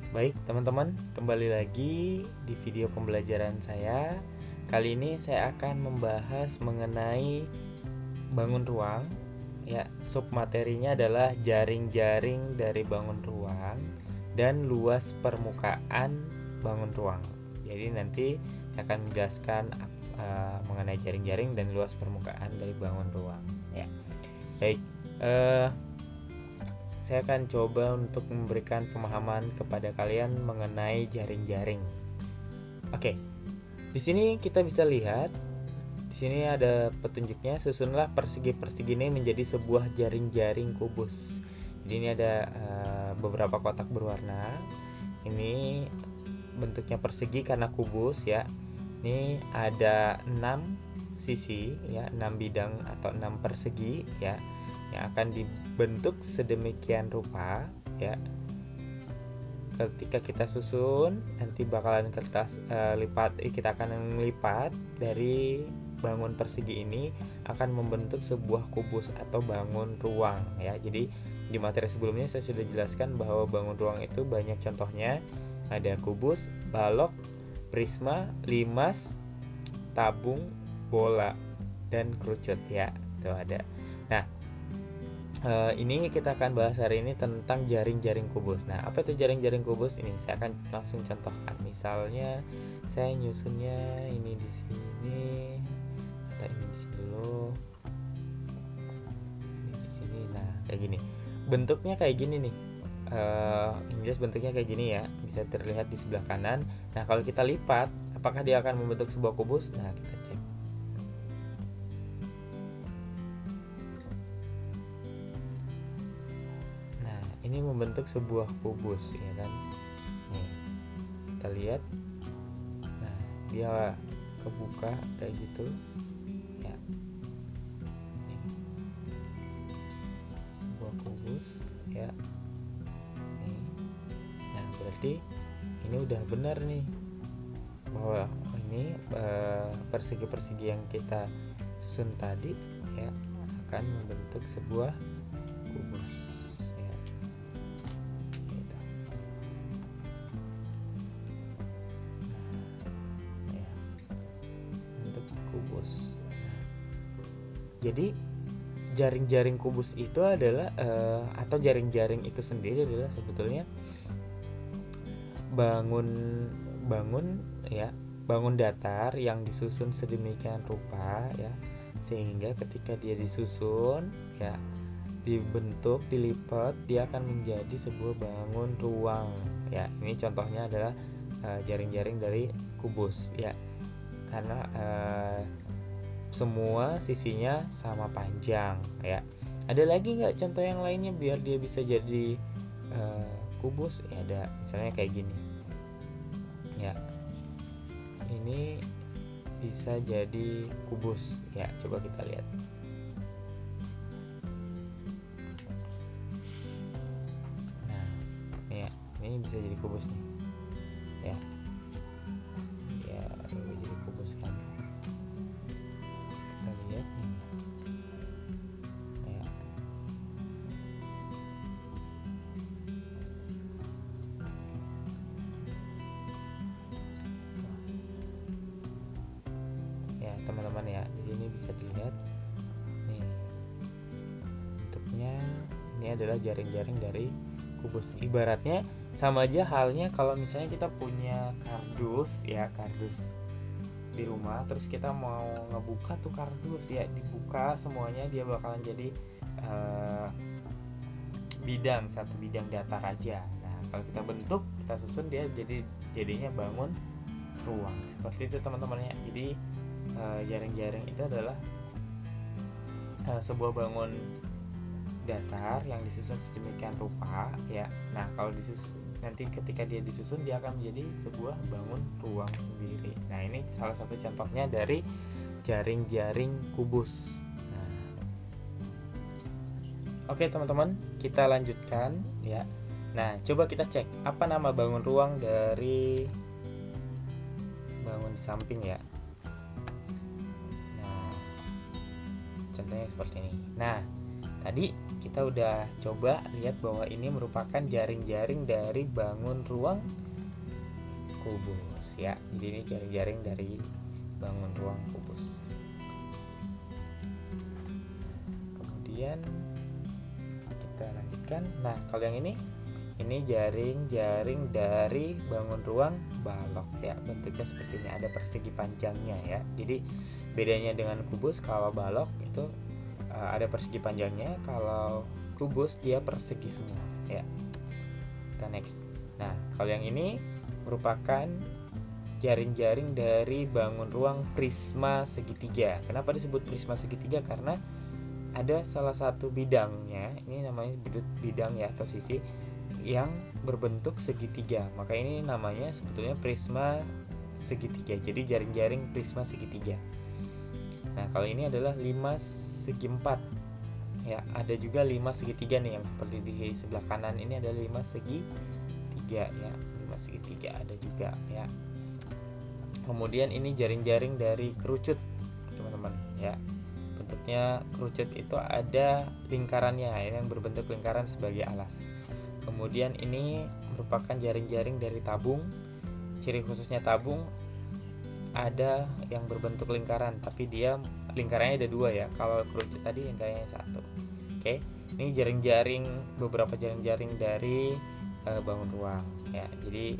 Baik teman-teman, kembali lagi di video pembelajaran saya. Kali ini saya akan membahas mengenai bangun ruang. Ya, submaterinya adalah jaring-jaring dari bangun ruang dan luas permukaan bangun ruang. Jadi nanti saya akan menjelaskan mengenai jaring-jaring dan luas permukaan dari bangun ruang. Ya, baik. Saya akan coba untuk memberikan pemahaman kepada kalian mengenai jaring-jaring. Oke, di sini kita bisa lihat, di sini ada petunjuknya. Susunlah persegi-persegi ini menjadi sebuah jaring-jaring kubus. Jadi ini ada beberapa kotak berwarna. Ini bentuknya persegi karena kubus ya. Ini ada 6 sisi ya, 6 bidang atau 6 persegi ya, yang akan dibentuk sedemikian rupa ya. Ketika kita susun nanti bakalan kita akan melipat dari bangun persegi ini akan membentuk sebuah kubus atau bangun ruang ya. Jadi di materi sebelumnya saya sudah jelaskan bahwa bangun ruang itu banyak contohnya, ada kubus, balok, prisma, limas, tabung, bola, dan kerucut ya. Itu ada. Nah, ini kita akan bahas hari ini tentang jaring-jaring kubus. Nah, apa itu jaring-jaring kubus? Ini saya akan langsung contohkan. Misalnya saya nyusunnya ini di sini, atau ini di sini dulu, ini di sini. Nah, kayak gini. Bentuknya kayak gini nih. Jelas bentuknya kayak gini ya, bisa terlihat di sebelah kanan. Nah, kalau kita lipat, apakah dia akan membentuk sebuah kubus? Nah, kita cek. Ini membentuk sebuah kubus ya kan. Nih, kita lihat. Nah, dia kebuka kayak gitu ya. Nih, sebuah kubus ya. Nih. Nah, berarti ini udah benar nih bahwa ini persegi-persegi yang kita susun tadi ya akan membentuk sebuah kubus. Kubus. Jadi jaring-jaring kubus itu adalah atau jaring-jaring itu sendiri adalah sebetulnya bangun datar yang disusun sedemikian rupa ya, sehingga ketika dia disusun ya, dibentuk, dilipat, dia akan menjadi sebuah bangun ruang ya. Ini contohnya adalah jaring-jaring dari kubus ya, karena semua sisinya sama panjang ya. Ada lagi nggak contoh yang lainnya biar dia bisa jadi kubus ya? Ada, misalnya kayak gini ya, ini bisa jadi kubus ya. Coba kita lihat. Nah, ini ya, ini bisa jadi kubus nih ya. Ya, jadi kubus kan. Kita lihat nih. Ya. Ya, teman-teman ya. Jadi ini bisa dilihat. Nih. Bentuknya ini adalah jaring-jaring dari kubus. Ibaratnya sama aja halnya kalau misalnya kita punya kardus ya, kardus di rumah, terus kita mau ngebuka tuh kardus ya, dibuka semuanya, dia bakalan jadi satu bidang datar aja. Nah, kalau kita bentuk, kita susun, dia jadinya bangun ruang. Seperti itu teman-teman ya. Jadi jaring-jaring itu adalah sebuah bangun datar yang disusun sedemikian rupa ya. Nah, kalau disusun nanti ketika dia disusun, dia akan menjadi sebuah bangun ruang sendiri. Nah, ini salah satu contohnya dari jaring-jaring kubus. Nah, oke teman-teman, kita lanjutkan ya. Nah, coba kita cek apa nama bangun ruang dari bangun di samping ya. Nah, contohnya seperti ini. Nah, tadi kita udah coba lihat bahwa ini merupakan jaring-jaring dari bangun ruang kubus ya. Jadi ini jaring-jaring dari bangun ruang kubus. Kemudian kita lanjutkan. Nah, kalau yang ini jaring-jaring dari bangun ruang balok ya. Bentuknya seperti ini, ada persegi panjangnya ya. Jadi bedanya dengan kubus, kalau balok itu ada persegi panjangnya, kalau kubus dia persegi semua ya. Kita next. Nah, kalau yang ini merupakan jaring-jaring dari bangun ruang prisma segitiga. Kenapa disebut prisma segitiga? Karena ada salah satu bidangnya, ini namanya bidang ya atau sisi yang berbentuk segitiga. Maka ini namanya sebetulnya prisma segitiga. Jadi jaring-jaring prisma segitiga. Nah, kalau ini adalah 5 segi 4. Ya, ada juga 5 segitiga nih yang seperti di sebelah kanan ini ada 5 segi 3 ya. 5 segitiga ada juga ya. Kemudian ini jaring-jaring dari kerucut, teman-teman ya. Bentuknya kerucut itu ada lingkarannya, ini yang berbentuk lingkaran sebagai alas. Kemudian ini merupakan jaring-jaring dari tabung. Ciri khususnya tabung ada yang berbentuk lingkaran, tapi dia lingkarannya ada 2 ya. Kalau kerucut tadi lingkarannya 1. Oke, ini jaring-jaring, beberapa jaring-jaring dari bangun ruang ya. Jadi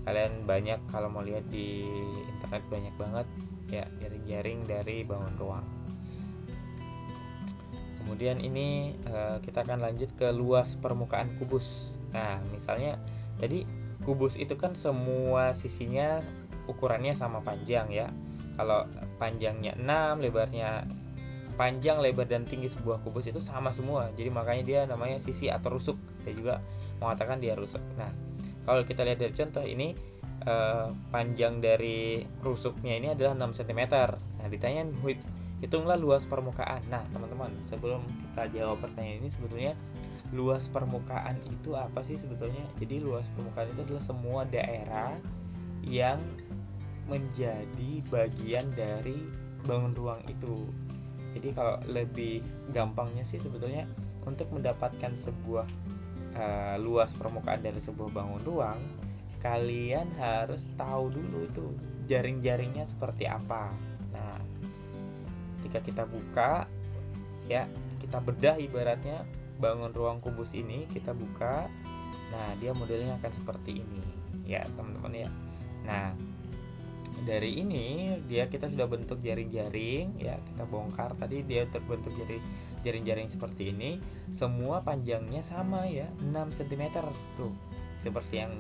kalian banyak kalau mau lihat di internet banyak banget ya jaring-jaring dari bangun ruang. Kemudian ini kita akan lanjut ke luas permukaan kubus. Nah, misalnya tadi kubus itu kan semua sisinya ukurannya sama panjang ya. Kalau panjangnya 6, lebarnya panjang, lebar dan tinggi sebuah kubus itu sama semua. Jadi makanya dia namanya sisi atau rusuk. Saya juga mengatakan dia rusuk. Nah, kalau kita lihat dari contoh ini panjang dari rusuknya ini adalah 6 cm. Nah, ditanya hitunglah luas permukaan. Nah, teman-teman, sebelum kita jawab pertanyaan ini, sebetulnya luas permukaan itu apa sih sebetulnya? Jadi luas permukaan itu adalah semua daerah yang menjadi bagian dari bangun ruang itu. Jadi kalau lebih gampangnya sih sebetulnya untuk mendapatkan sebuah luas permukaan dari sebuah bangun ruang, kalian harus tahu dulu itu jaring-jaringnya seperti apa. Nah, ketika kita buka ya, kita bedah ibaratnya bangun ruang kubus ini, kita buka. Nah, dia modelnya akan seperti ini ya, teman-teman ya. Nah, dari ini kita sudah bentuk jaring-jaring ya, kita bongkar tadi dia terbentuk jaring-jaring seperti ini. Semua panjangnya sama ya, 6 cm tuh. Seperti yang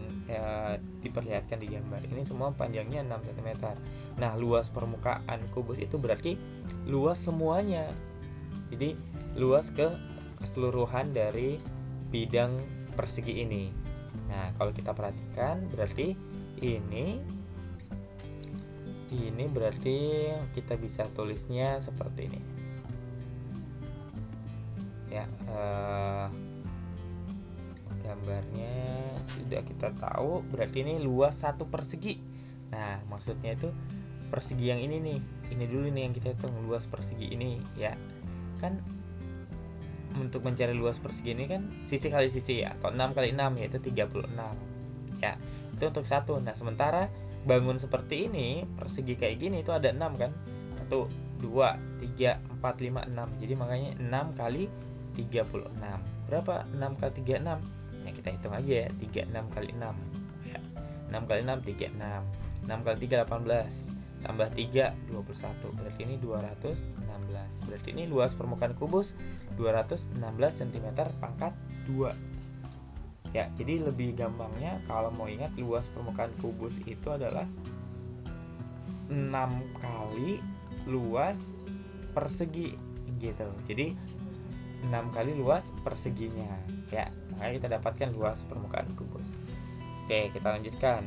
diperlihatkan di gambar. Ini semua panjangnya 6 cm. Nah, luas permukaan kubus itu berarti luas semuanya. Jadi luas keseluruhan dari bidang persegi ini. Nah, kalau kita perhatikan berarti ini berarti kita bisa tulisnya seperti ini. Ya, gambarnya sudah kita tahu, berarti ini luas satu persegi. Nah, maksudnya itu persegi yang ini nih. Ini dulu nih yang kita hitung luas persegi ini ya. Kan untuk mencari luas persegi ini kan sisi kali sisi ya, atau 6 kali 6 yaitu 36. Ya, itu untuk satu. Nah, sementara bangun seperti ini, persegi kayak gini itu ada 6 kan? 1, 2, 3, 4, 5, 6. Jadi makanya 6 kali 36. Berapa 6 kali 36? Nah, kita hitung aja ya, 36 kali 6 ya. 6 kali 6, 36. 6 kali 3, 18. Tambah 3, 21. Berarti ini 216. Berarti ini luas permukaan kubus 216 cm pangkat 2. Ya, jadi lebih gampangnya kalau mau ingat luas permukaan kubus itu adalah 6 kali luas persegi gitu. Jadi 6 kali luas perseginya ya. Makanya kita dapatkan luas permukaan kubus. Oke, kita lanjutkan.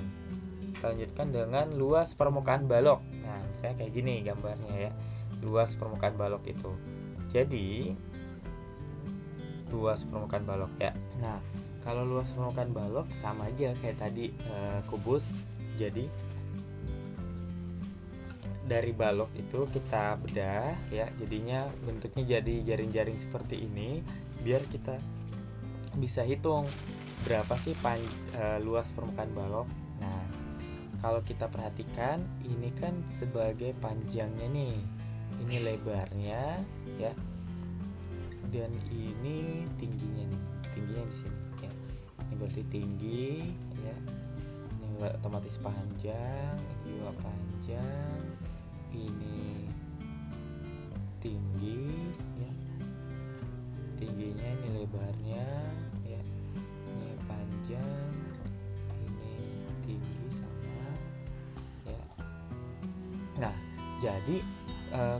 Kita lanjutkan dengan luas permukaan balok. Nah, misalnya kayak gini gambarnya ya. Luas permukaan balok itu. Jadi luas permukaan balok ya. Nah, kalau luas permukaan balok sama aja kayak tadi kubus. Jadi dari balok itu kita bedah ya, jadinya bentuknya jadi jaring-jaring seperti ini. biar kita bisa hitung berapa sih luas permukaan balok. Nah, kalau kita perhatikan ini kan sebagai panjangnya nih, ini lebarnya ya, dan ini tingginya nih, tingginya di sini ya. Ini berarti tinggi ya, ini otomatis panjang, ini juga panjang, ini tinggi ya, tingginya ini lebarnya ya, ini panjang, ini tinggi sama ya. Nah, jadi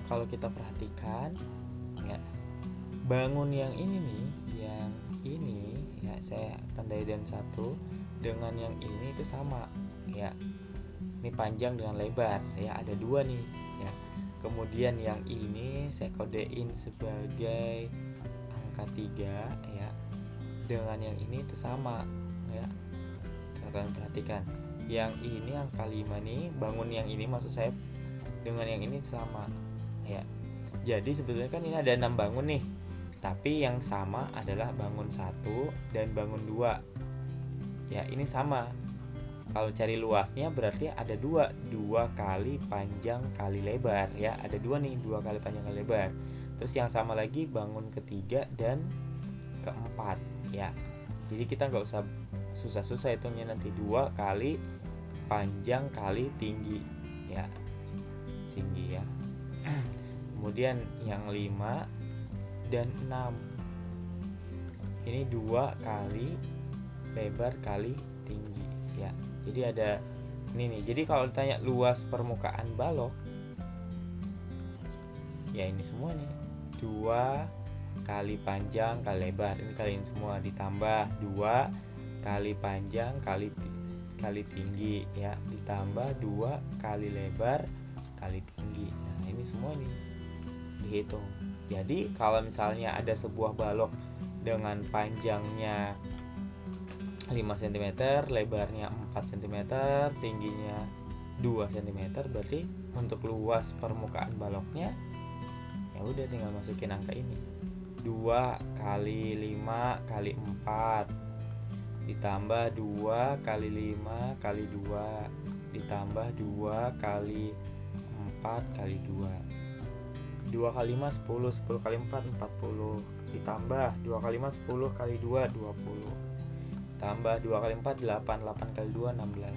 kalau kita perhatikan ya, bangun yang ini nih, yang ini ya, saya tandai dan satu dengan yang ini itu sama ya. Ini panjang dengan lebar ya, ada dua nih ya. Kemudian yang ini saya kodein sebagai angka 3 ya, dengan yang ini itu sama ya. Kalian perhatikan, yang ini angka 5 nih, bangun yang ini maksud saya dengan yang ini sama ya. Jadi sebetulnya kan ini ada 6 bangun nih, tapi yang sama adalah bangun 1 dan bangun 2 ya. Ini sama. Kalau cari luasnya berarti ada 2 kali panjang kali lebar ya. Ada 2 nih, 2 kali panjang kali lebar. Terus yang sama lagi bangun ketiga dan keempat ya. Jadi kita nggak usah susah-susah hitungnya, nanti 2 kali panjang kali tinggi ya, tinggi ya. Kemudian yang 5 dan 6, ini 2 kali lebar kali tinggi ya. Jadi ada ini nih. Jadi kalau ditanya luas permukaan balok ya, ini semua nih, 2 kali panjang kali lebar, ini kali ini semua, ditambah 2 kali panjang kali tinggi ya, ditambah 2 kali lebar kali tinggi. Nah, ini semua nih dihitung. Jadi kalau misalnya ada sebuah balok dengan panjangnya 5 cm, lebarnya 4 cm, tingginya 2 cm, berarti untuk luas permukaan baloknya ya udah tinggal masukin angka ini, 2 kali 5 kali 4 ditambah 2 kali 5 kali 2 ditambah 2 kali 4 kali 2. 2 kali 5 10, 10 kali 4 40, ditambah 2 kali 5 10 kali 2 20, tambah 2 kali 4 8, 8 kali 2 16.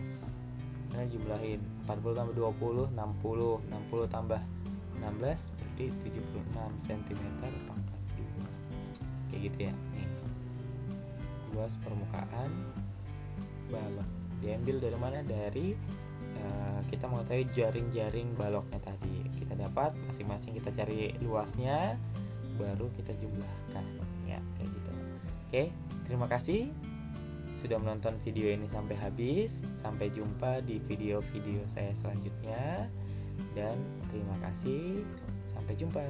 Nah, jumlahin 40 tambah 20 60, 60 tambah 16 berarti 76 cm pangkat 2. Kayak gitu ya. Nih, luas permukaan balok diambil dari mana? Dari kita mengetahui jaring-jaring baloknya tadi. Kita dapat masing-masing, kita cari luasnya, baru kita jumlahkan ya, kayak gitu. Oke, terima kasih sudah menonton video ini sampai habis. Sampai jumpa di video-video saya selanjutnya, dan terima kasih, sampai jumpa.